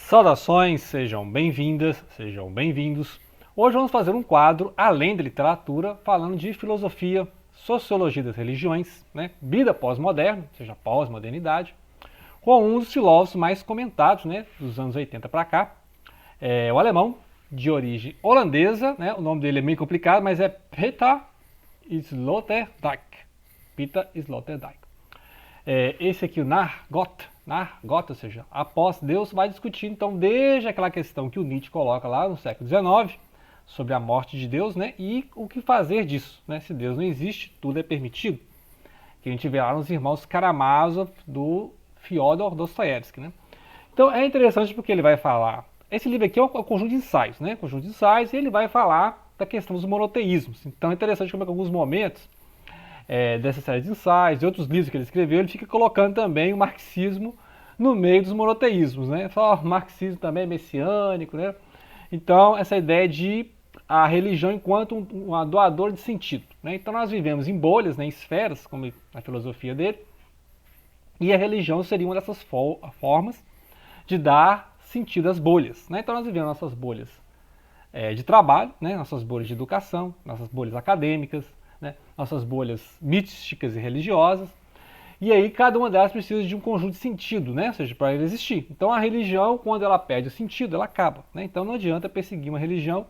Saudações, sejam bem-vindas, sejam bem-vindos. Hoje vamos fazer um quadro além da literatura, falando de filosofia, sociologia das religiões, vida pós-moderna, ou seja, pós-modernidade, com um dos filósofos mais comentados, dos anos 80 para cá, o alemão, de origem holandesa, o nome dele é meio complicado, mas é Peter Sloterdijk. Peter Sloterdijk. Esse aqui, o Nargot, ou seja, após Deus, vai discutir então desde aquela questão que o Nietzsche coloca lá no século XIX, sobre a morte de Deus, e o que fazer disso, se Deus não existe, tudo é permitido, que a gente vê lá nos Irmãos Karamazov do Fyodor Dostoiévski, Então é interessante porque ele vai falar, esse livro aqui é um conjunto de ensaios, e ele vai falar da questão dos monoteísmos. Então é interessante como em alguns momentos dessa série de ensaios e outros livros que ele escreveu, ele fica colocando também o marxismo no meio dos monoteísmos, Fala, o marxismo também é messiânico, Então, essa ideia de a religião enquanto um doador de sentido, Então, nós vivemos em bolhas, em esferas, como a filosofia dele, e a religião seria uma dessas formas de dar sentido às bolhas, Então, nós vivemos nossas bolhas de trabalho, nossas bolhas de educação, nossas bolhas acadêmicas, nossas bolhas místicas e religiosas, e aí cada uma delas precisa de um conjunto de sentido, ou seja, para ela existir. Então a religião, quando ela perde o sentido, ela acaba. Então não adianta perseguir uma religião.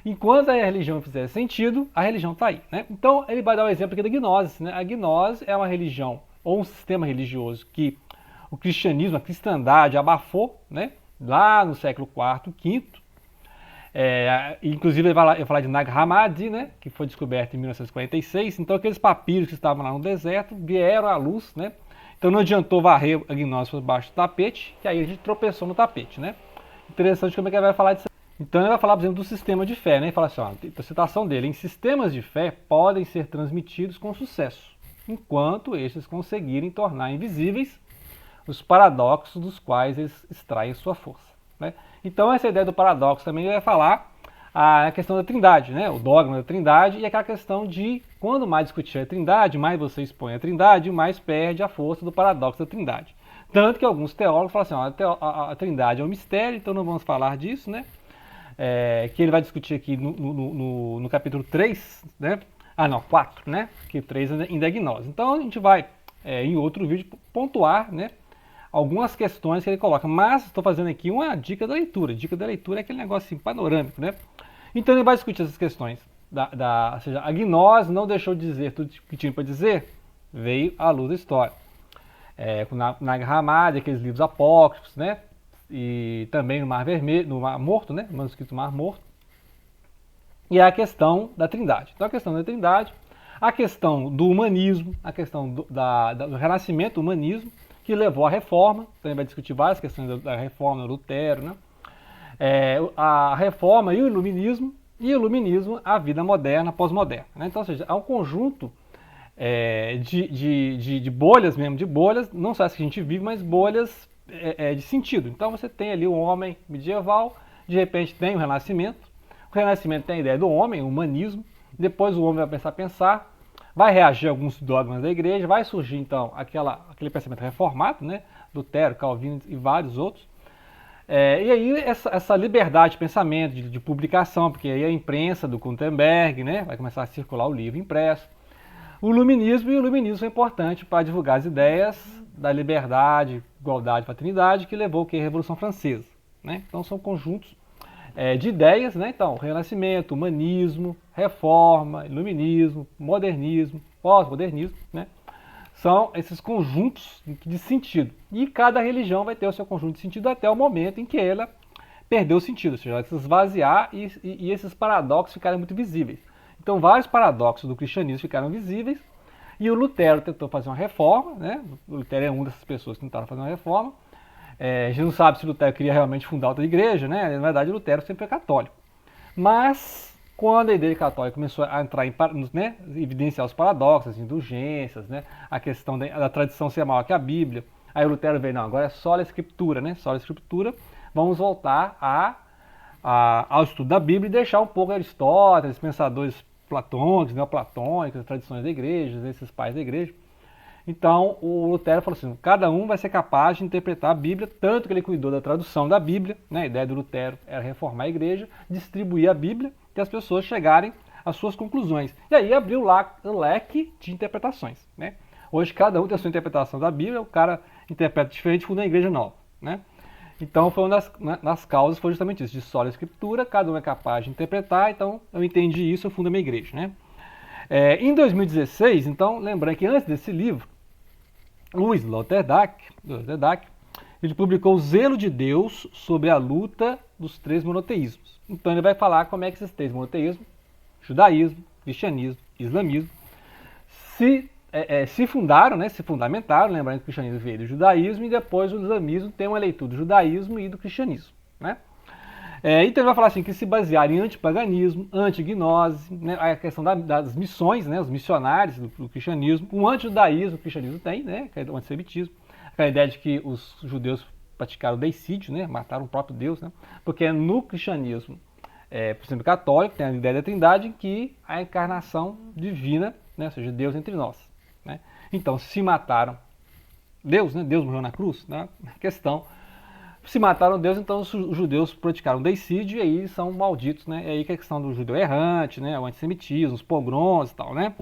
Enquanto a religião fizer sentido, a religião está aí. Então ele vai dar o exemplo aqui da gnose. A gnose é uma religião, ou um sistema religioso que o cristianismo, a cristandade abafou, lá no século IV, V, inclusive ele vai falar de Nag Hammadi, que foi descoberto em 1946. Então aqueles papiros que estavam lá no deserto vieram à luz, Então não adiantou varrer a gnose por baixo do tapete, que aí a gente tropeçou no tapete, Interessante como é que ele vai falar disso. Então ele vai falar, por exemplo, do sistema de fé, Ele fala assim, a citação dele, em sistemas de fé podem ser transmitidos com sucesso, enquanto estes conseguirem tornar invisíveis os paradoxos dos quais eles extraem sua força. Então essa ideia do paradoxo também vai falar a questão da trindade, o dogma da trindade, e aquela questão de quando mais discutir a trindade, mais você expõe a trindade, mais perde a força do paradoxo da trindade. Tanto que alguns teólogos falam assim, a trindade é um mistério, então não vamos falar disso, que ele vai discutir aqui no capítulo 3, 4, que o 3 ainda é gnose. Então a gente vai, em outro vídeo, pontuar, algumas questões que ele coloca, mas estou fazendo aqui uma dica da leitura. Dica da leitura é aquele negócio assim, panorâmico, Então ele vai discutir essas questões. Ou seja, a gnose não deixou de dizer tudo que tinha para dizer, veio à luz da história. Com Nag Hammadi, aqueles livros apócrifos, E também no Mar Vermelho, no Mar Morto, no manuscrito Mar Morto. E a questão da trindade. Então a questão da trindade, a questão do humanismo, a questão do renascimento do humanismo, que levou à reforma. Então ele vai discutir várias questões da reforma, Lutero, a reforma e o iluminismo, a vida moderna, pós-moderna. Então, ou seja, há um conjunto de bolhas mesmo, de bolhas, não só as que a gente vive, mas bolhas de sentido. Então você tem ali o homem medieval, de repente tem o Renascimento tem a ideia do homem, o humanismo, depois o homem vai começar a pensar, vai reagir a alguns dogmas da igreja, vai surgir então aquele pensamento reformado, Lutero, Calvino e vários outros. E aí essa liberdade de pensamento, de publicação, porque aí a imprensa do Gutenberg, vai começar a circular o livro impresso. O iluminismo é importante para divulgar as ideias da liberdade, igualdade, fraternidade, que levou à Revolução Francesa. Então são conjuntos de ideias, Então, renascimento, humanismo, reforma, iluminismo, modernismo, pós-modernismo, São esses conjuntos de sentido. E cada religião vai ter o seu conjunto de sentido até o momento em que ela perdeu o sentido, ou seja, ela se esvaziar e esses paradoxos ficarem muito visíveis. Então, vários paradoxos do cristianismo ficaram visíveis, e o Lutero tentou fazer uma reforma, O Lutero é uma dessas pessoas que tentaram fazer uma reforma. A gente não sabe se Lutero queria realmente fundar outra igreja, Na verdade, Lutero sempre foi católico. Mas, quando a igreja católica começou a entrar evidenciar os paradoxos, as indulgências, a questão da tradição ser maior que a Bíblia, aí o Lutero veio, não, agora é só a Escritura, Só a Escritura, vamos voltar ao estudo da Bíblia e deixar um pouco Aristóteles, pensadores platônicos, neoplatônicos, as tradições da igreja, esses pais da igreja. Então, o Lutero falou assim, cada um vai ser capaz de interpretar a Bíblia, tanto que ele cuidou da tradução da Bíblia, né? A ideia do Lutero era reformar a igreja, distribuir a Bíblia e as pessoas chegarem às suas conclusões. E aí abriu o leque de interpretações, né? Hoje cada um tem a sua interpretação da Bíblia, o cara interpreta diferente, funda a igreja nova, né? Então, foi uma das causas, foi justamente isso, de só a escritura, cada um é capaz de interpretar, então eu entendi isso, eu fundo a minha igreja, né? Em 2016, então, lembrando que antes desse livro, Louis Sloterdijk, ele publicou O Zelo de Deus sobre a luta dos três monoteísmos. Então ele vai falar como é que esses três monoteísmos, judaísmo, cristianismo, islamismo, se fundaram, né, se fundamentaram, lembrando que o cristianismo veio do judaísmo e depois o islamismo tem uma leitura do judaísmo e do cristianismo, né? Então ele vai falar assim, que se basearam em antipaganismo, antignose, né, a questão das missões, né, os missionários do cristianismo, o antijudaísmo, o cristianismo tem, né, que é o antissemitismo, aquela ideia de que os judeus praticaram deicídio, né, mataram o próprio Deus, né, porque no cristianismo, por exemplo, católico, tem a ideia da trindade, em que a encarnação divina, né, ou seja, Deus entre nós, né. Então, se mataram Deus, né, Deus morreu na cruz, né, questão. Se mataram Deus, então os judeus praticaram deicídio e aí são malditos, né? É aí que é a questão do judeu errante, né? O antissemitismo, os pogroms e tal, né?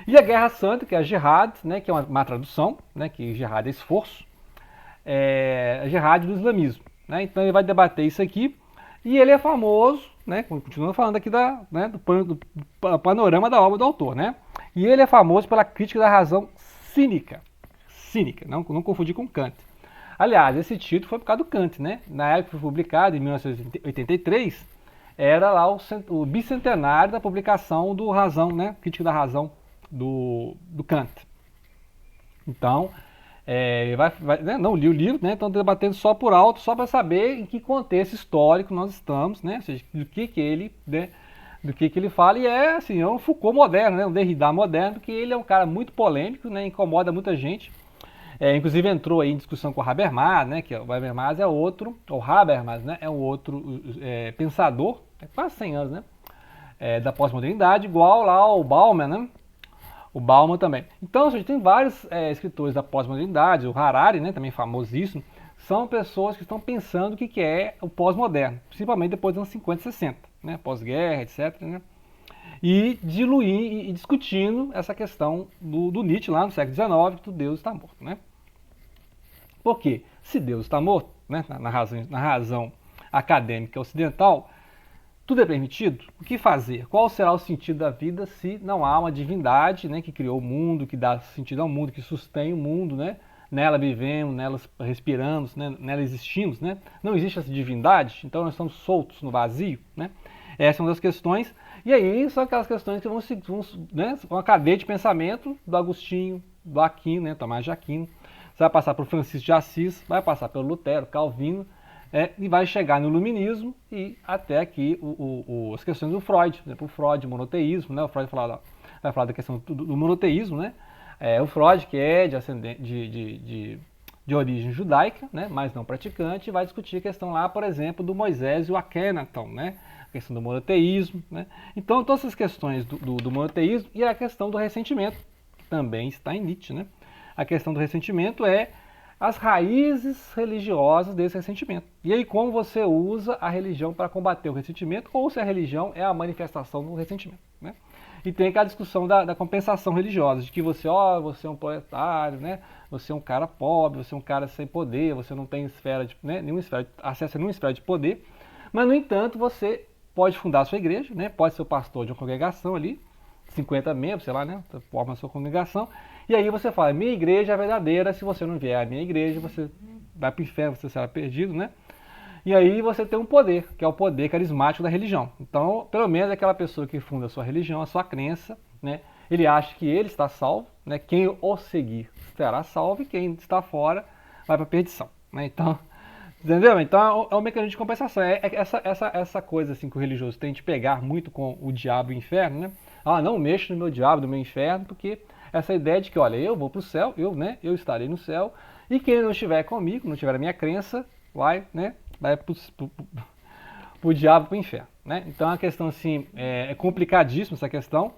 E a Guerra Santa, que é a jihad, né? Que é uma má tradução, né? Que jihad é esforço, a jihad do islamismo, né? Então ele vai debater isso aqui e ele é famoso, né? Continuando falando aqui do panorama da obra do autor, né? E ele é famoso pela crítica da razão cínica, não confundir com Kant. Aliás, esse título foi por causa do Kant, né? Na época que foi publicado, em 1983, era lá o bicentenário da publicação do Razão, né? Crítica da Razão do Kant. Então, não li o livro, né? Então debatendo só por alto, só para saber em que contexto histórico nós estamos, né? Ou seja, do que ele, né? Do que ele fala, e assim, é um Foucault moderno, né? Um Derrida moderno, que ele é um cara muito polêmico, né? Incomoda muita gente. Inclusive entrou aí em discussão com o Habermas, né, que o Habermas é outro, ou Habermas, né, é um outro pensador, quase 100 anos, né, da pós-modernidade, igual lá o Bauman, né, o Bauman também. Então, a gente tem vários escritores da pós-modernidade, o Harari, né, também famosíssimo, são pessoas que estão pensando o que é o pós-moderno, principalmente depois dos anos 50 e 60, né, pós-guerra, etc., né, e diluir e discutindo essa questão do Nietzsche lá no século XIX, que o Deus está morto, né? Porque se Deus está morto, né, na razão acadêmica ocidental, tudo é permitido? O que fazer? Qual será o sentido da vida se não há uma divindade, né, que criou o mundo, que dá sentido ao mundo, que sustém o mundo, né? Nela vivemos, nela respiramos, né, nela existimos, né? Não existe essa divindade, então nós estamos soltos no vazio, né? Essa é uma das questões. E aí são aquelas questões que vão né, uma cadeia de pensamento do Agostinho, do Aquino, né, Tomás de Aquino. Você vai passar por Francisco de Assis, vai passar pelo Lutero, Calvino, e vai chegar no Iluminismo e até aqui as questões do Freud. Por exemplo, o Freud, o monoteísmo, né? O Freud vai falar da questão do monoteísmo, né? O Freud, que é de origem judaica, né? Mas não praticante, vai discutir a questão lá, por exemplo, do Moisés e o Akhenaton, né? A questão do monoteísmo, né? Então, todas essas questões do monoteísmo e a questão do ressentimento, que também está em Nietzsche, né? A questão do ressentimento é as raízes religiosas desse ressentimento. E aí como você usa a religião para combater o ressentimento, ou se a religião é a manifestação do ressentimento, né? E tem aquela discussão da compensação religiosa, de que você é um proletário, né? Você é um cara pobre, você é um cara sem poder, você não tem esfera de, né, acesso a nenhuma esfera de poder, mas no entanto você pode fundar a sua igreja, né? Pode ser o pastor de uma congregação ali, 50 membros, sei lá, né? Forma a sua congregação. E aí você fala, minha igreja é verdadeira, se você não vier à minha igreja, você vai para o inferno, você será perdido, né? E aí você tem um poder, que é o poder carismático da religião. Então, pelo menos aquela pessoa que funda a sua religião, a sua crença, né? Ele acha que ele está salvo, né? Quem o seguir estará salvo e quem está fora vai para a perdição, né? Então, entendeu? Então é um mecanismo de compensação. Essa coisa assim que o religioso tem de pegar muito com o diabo e o inferno, né? Não mexo no meu diabo, no meu inferno, porque essa ideia de que, olha, eu vou para o céu, eu estarei no céu, e quem não estiver comigo, não tiver a minha crença, vai para o diabo, para o inferno, né? Então a questão assim, é complicadíssima essa questão,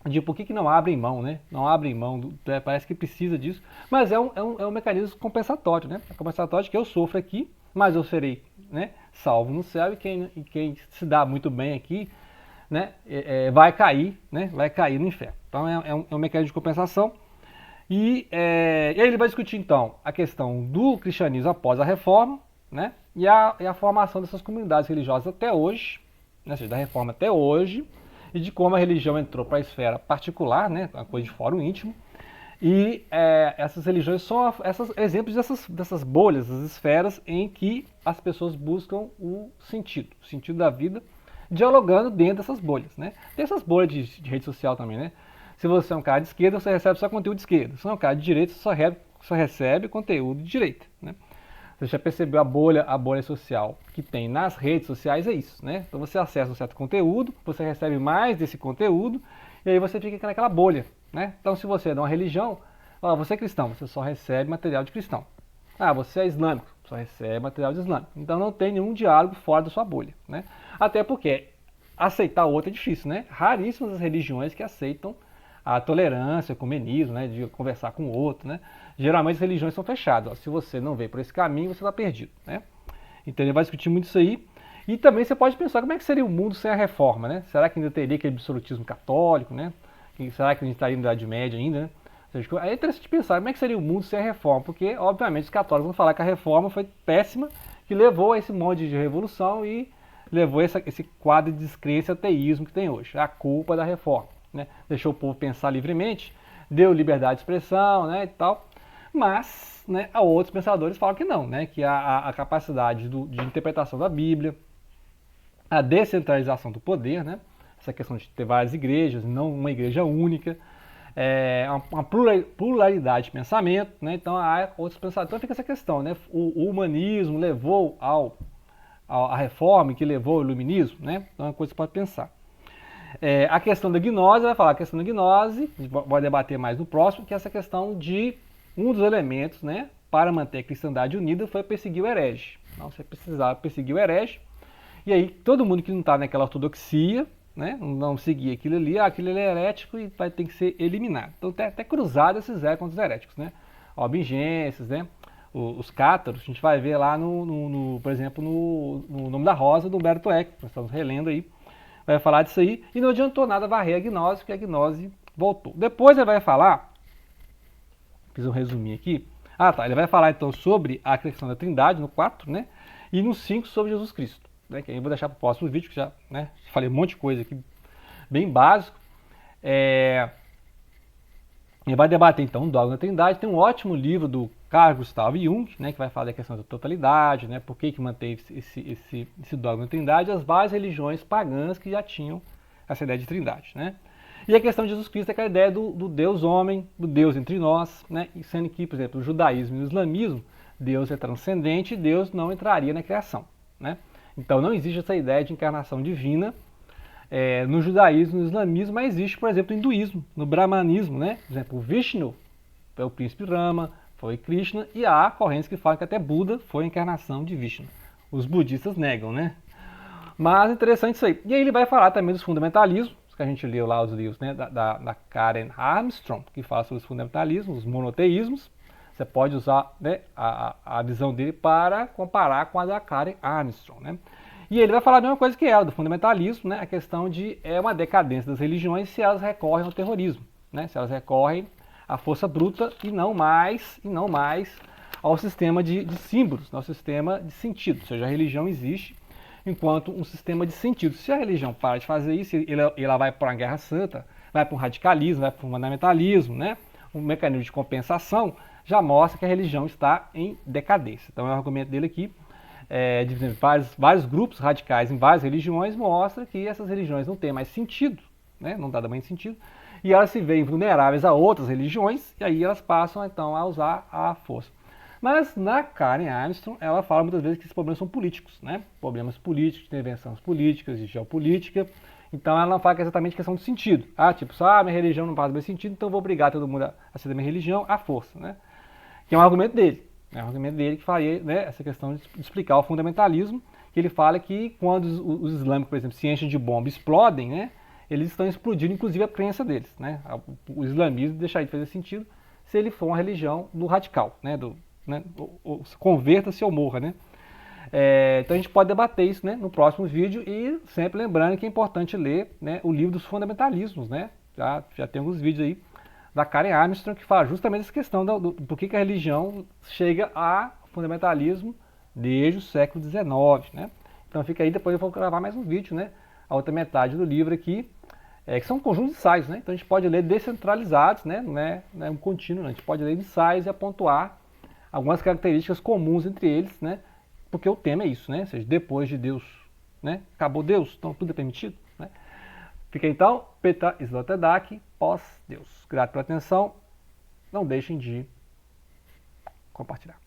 de por que não abrem mão, né? Não abrem mão, parece que precisa disso, mas é um mecanismo compensatório, né? É compensatório que eu sofro aqui, mas eu serei, né, salvo no céu, e quem se dá muito bem aqui, né, vai cair, né? Vai cair no inferno. Então é um mecanismo de compensação. E ele vai discutir então a questão do cristianismo após a reforma, né? E a formação dessas comunidades religiosas até hoje, né? Ou seja, da reforma até hoje, e de como a religião entrou para a esfera particular, né? Uma coisa de fora o íntimo. Essas religiões são exemplos dessas bolhas, das esferas em que as pessoas buscam o sentido da vida, dialogando dentro dessas bolhas, né? Tem essas bolhas de rede social também, né? Se você é um cara de esquerda, você recebe só conteúdo de esquerda. Se você é um cara de direita, você só recebe conteúdo de direita, né? Você já percebeu a bolha social que tem nas redes sociais? É isso, né? Então você acessa um certo conteúdo, você recebe mais desse conteúdo, e aí você fica naquela bolha, né? Então se você é de uma religião, você é cristão, você só recebe material de cristão. Ah, você é islâmico, só recebe material de islâmico. Então não tem nenhum diálogo fora da sua bolha, né? Até porque aceitar o outro é difícil, né? Raríssimas as religiões que aceitam a tolerância, o ecumenismo, né, de conversar com o outro, né? Geralmente as religiões são fechadas. Ó. Se você não veio por esse caminho, você está perdido, né? Então ele vai discutir muito isso aí. E também você pode pensar como é que seria o mundo sem a reforma, né? Será que ainda teria aquele absolutismo católico, né? Será que a gente estaria na Idade Média ainda, né? É interessante pensar como é que seria o mundo sem a reforma, porque obviamente os católicos vão falar que a reforma foi péssima, que levou a esse monte de revolução e levou esse quadro de descrença e ateísmo que tem hoje. É a culpa da reforma. Né? Deixou o povo pensar livremente, deu liberdade de expressão, né, e tal. Mas, né, outros pensadores falam que não, né, que a capacidade de interpretação da Bíblia, a descentralização do poder, né, essa questão de ter várias igrejas, não uma igreja única, uma pluralidade de pensamento, né, então há outros pensadores. Então fica essa questão, né, o humanismo levou à reforma, que levou ao iluminismo, né, então é uma coisa que você pode pensar. A questão da gnose, vai falar a questão da gnose, vai debater mais no próximo, que é essa questão de um dos elementos, né, para manter a cristandade unida foi perseguir o herege. Então você precisava perseguir o herege, e aí todo mundo que não está naquela ortodoxia, né, não seguia aquilo ali é herético e vai ter que ser eliminado. Então até cruzadas fizeram contra os heréticos, né, albigenses, né, os cátaros, a gente vai ver lá, por exemplo, no Nome da Rosa, do Humberto Eco, nós estamos relendo aí, vai falar disso aí, e não adiantou nada varrer a gnose, porque a gnose voltou. Depois ele vai falar, fiz um resuminho aqui, ele vai falar então sobre a questão da Trindade, no 4, né, e no 5 sobre Jesus Cristo, né, que aí eu vou deixar para o próximo vídeo, que já, né, falei um monte de coisa aqui, bem básico. Ele vai debater então o dogma da Trindade, tem um ótimo livro do Carl Gustav Jung, né, que vai falar da questão da totalidade, né, por que manteve esse dogma da Trindade, as várias religiões pagãs que já tinham essa ideia de Trindade, né. E a questão de Jesus Cristo é aquela ideia do Deus homem, do Deus entre nós, né, sendo que, por exemplo, o judaísmo e o islamismo, Deus é transcendente e Deus não entraria na criação, né. Então não existe essa ideia de encarnação divina no judaísmo, no islamismo, mas existe, por exemplo, no hinduísmo, no brahmanismo, né? Por exemplo, o Vishnu é o príncipe Rama, foi Krishna, e há correntes que falam que até Buda foi a encarnação de Vishnu. Os budistas negam, né? Mas interessante isso aí. E aí ele vai falar também dos fundamentalismos, que a gente leu lá os livros, né, da Karen Armstrong, que fala sobre os fundamentalismos, os monoteísmos. Você pode usar, né, a visão dele para comparar com a da Karen Armstrong, né? E ele vai falar a mesma coisa que ela, do fundamentalismo, né? A questão de uma decadência das religiões se elas recorrem ao terrorismo, né? Se elas recorrem à força bruta e não mais ao sistema de símbolos, ao sistema de sentido. Ou seja, a religião existe enquanto um sistema de sentido. Se a religião para de fazer isso, ela vai para uma guerra santa, vai para um radicalismo, vai para um fundamentalismo, né? Um mecanismo de compensação já mostra que a religião está em decadência. Então é o argumento dele aqui. De vários grupos radicais em várias religiões, mostra que essas religiões não têm mais sentido, né? Não dá mais sentido, e elas se veem vulneráveis a outras religiões, e aí elas passam então a usar a força. Mas na Karen Armstrong, ela fala muitas vezes que esses problemas são políticos, né? Problemas políticos, de intervenções políticas, de geopolítica. Então ela não fala que é exatamente questão de sentido. Minha religião não faz mais sentido, então eu vou obrigar todo mundo a ser da minha religião à força, né? Que é um argumento dele. É o argumento dele que fala, né, essa questão de explicar o fundamentalismo, que ele fala que quando os islâmicos, por exemplo, se enchem de bomba e explodem, né, eles estão explodindo, inclusive, a crença deles, né? O islamismo deixaria de fazer sentido se ele for uma religião do radical, né? Converta-se ou morra, né? Então a gente pode debater isso, né, no próximo vídeo, e sempre lembrando que é importante ler, né, o livro dos fundamentalismos, né? Já tem alguns vídeos aí da Karen Armstrong que fala justamente essa questão do que a religião chega a fundamentalismo desde o século XIX, né? Então fica aí, depois eu vou gravar mais um vídeo, né? A outra metade do livro aqui, que são um conjunto de ensaios, né? Então a gente pode ler descentralizados, né? Não é um contínuo, a gente pode ler ensaios e apontar algumas características comuns entre eles, né? Porque o tema é isso, né? Ou seja, depois de Deus, né? Acabou Deus, então tudo é permitido, né? Fica então, Petar Sloterdijk, pós-Deus. Grato pela atenção, não deixem de compartilhar.